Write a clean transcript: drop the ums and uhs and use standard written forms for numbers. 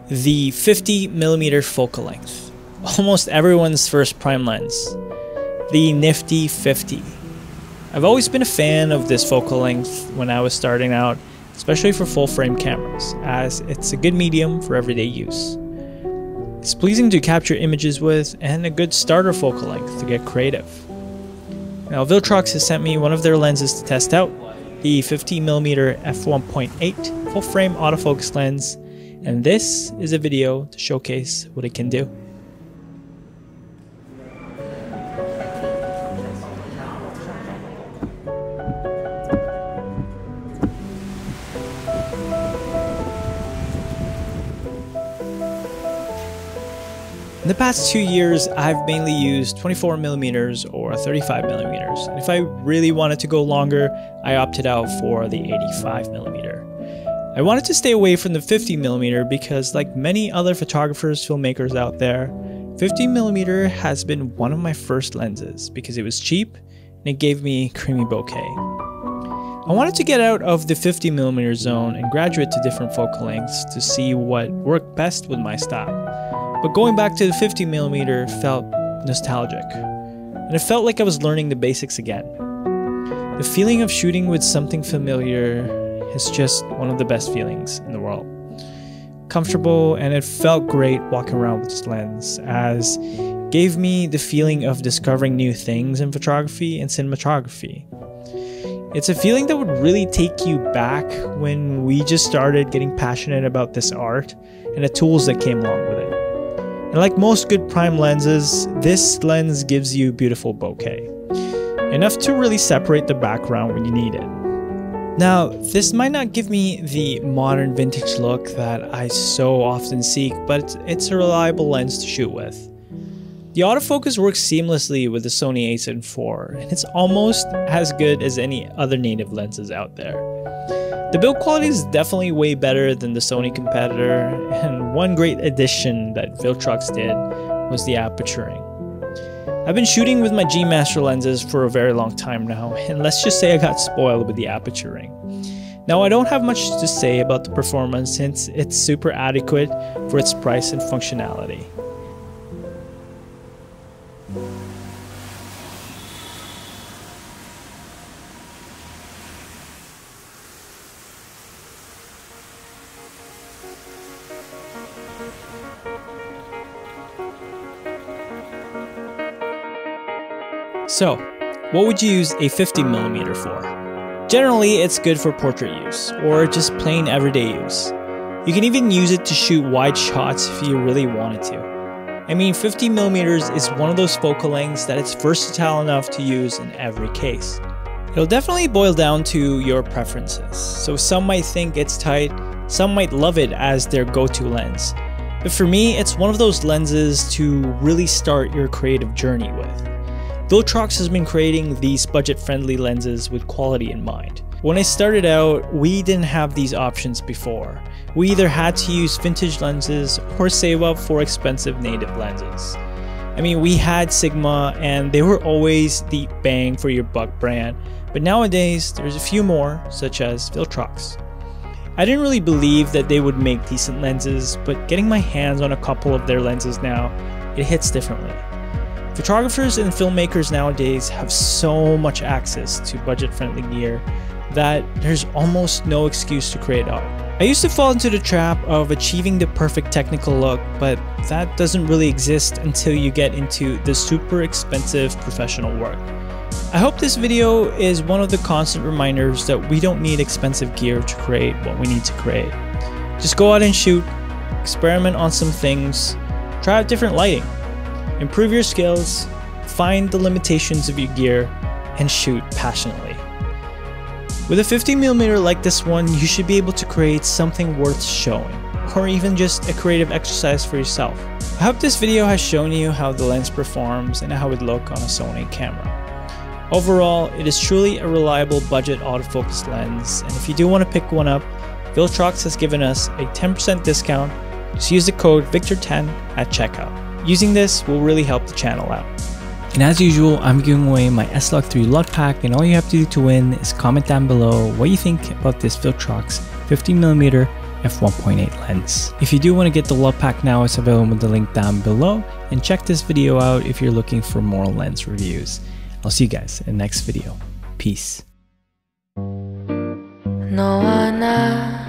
The 50mm focal length. Almost everyone's first prime lens. The nifty 50. I've always been a fan of this focal length when I was starting out, especially for full frame cameras, as it's a good medium for everyday use. It's pleasing to capture images with and a good starter focal length to get creative. Now Viltrox has sent me one of their lenses to test out, the 50mm f1.8 full frame autofocus lens, and this is a video to showcase what it can do. In the past 2 years, I've mainly used 24mm or 35mm, and if I really wanted to go longer, I opted out for the 85mm. I wanted to stay away from the 50mm because, like many other photographers, filmmakers out there, 50mm has been one of my first lenses because it was cheap and it gave me creamy bokeh. I wanted to get out of the 50mm zone and graduate to different focal lengths to see what worked best with my style. But going back to the 50mm felt nostalgic, and it felt like I was learning the basics again. The feeling of shooting with something familiar is just one of the best feelings in the world. Comfortable, and it felt great walking around with this lens, as it gave me the feeling of discovering new things in photography and cinematography. It's a feeling that would really take you back when we just started getting passionate about this art and the tools that came along with it. And like most good prime lenses, this lens gives you beautiful bokeh. Enough to really separate the background when you need it. Now, this might not give me the modern vintage look that I so often seek, but it's a reliable lens to shoot with. The autofocus works seamlessly with the SONY A7IV, and it's almost as good as any other native lenses out there. The build quality is definitely way better than the Sony competitor, and one great addition that Viltrox did was the aperturing. I've been shooting with my G Master lenses for a very long time now, and let's just say I got spoiled with the aperturing. Now, I don't have much to say about the performance since it's super adequate for its price and functionality. So, what would you use a 50mm for? Generally, it's good for portrait use, or just plain everyday use. You can even use it to shoot wide shots if you really wanted to. I mean, 50mm is one of those focal lengths that it's versatile enough to use in every case. It'll definitely boil down to your preferences, so some might think it's tight, some might love it as their go-to lens. But for me, it's one of those lenses to really start your creative journey with. Viltrox has been creating these budget-friendly lenses with quality in mind. When I started out, we didn't have these options before. We either had to use vintage lenses or save up for expensive native lenses. I mean, we had Sigma and they were always the bang for your buck brand, but nowadays there's a few more, such as Viltrox. I didn't really believe that they would make decent lenses, but getting my hands on a couple of their lenses now, it hits differently. Photographers and filmmakers nowadays have so much access to budget-friendly gear that there's almost no excuse to create art. I used to fall into the trap of achieving the perfect technical look, but that doesn't really exist until you get into the super expensive professional work. I hope this video is one of the constant reminders that we don't need expensive gear to create what we need to create. Just go out and shoot, experiment on some things, try out different lighting. Improve your skills, find the limitations of your gear, and shoot passionately. With a 50mm like this one, you should be able to create something worth showing, or even just a creative exercise for yourself. I hope this video has shown you how the lens performs and how it looks on a Sony camera. Overall, it is truly a reliable budget autofocus lens, and if you do want to pick one up, Viltrox has given us a 10% discount. Just use the code VICTOR10 at checkout. Using this will really help the channel out. And as usual, I'm giving away my S-Log3 LUT pack, and all you have to do to win is comment down below what you think about this Viltrox 50mm f1.8 lens. If you do want to get the love pack now, it's available with the link down below, and check this video out if you're looking for more lens reviews. I'll see you guys in the next video. Peace. 너와 나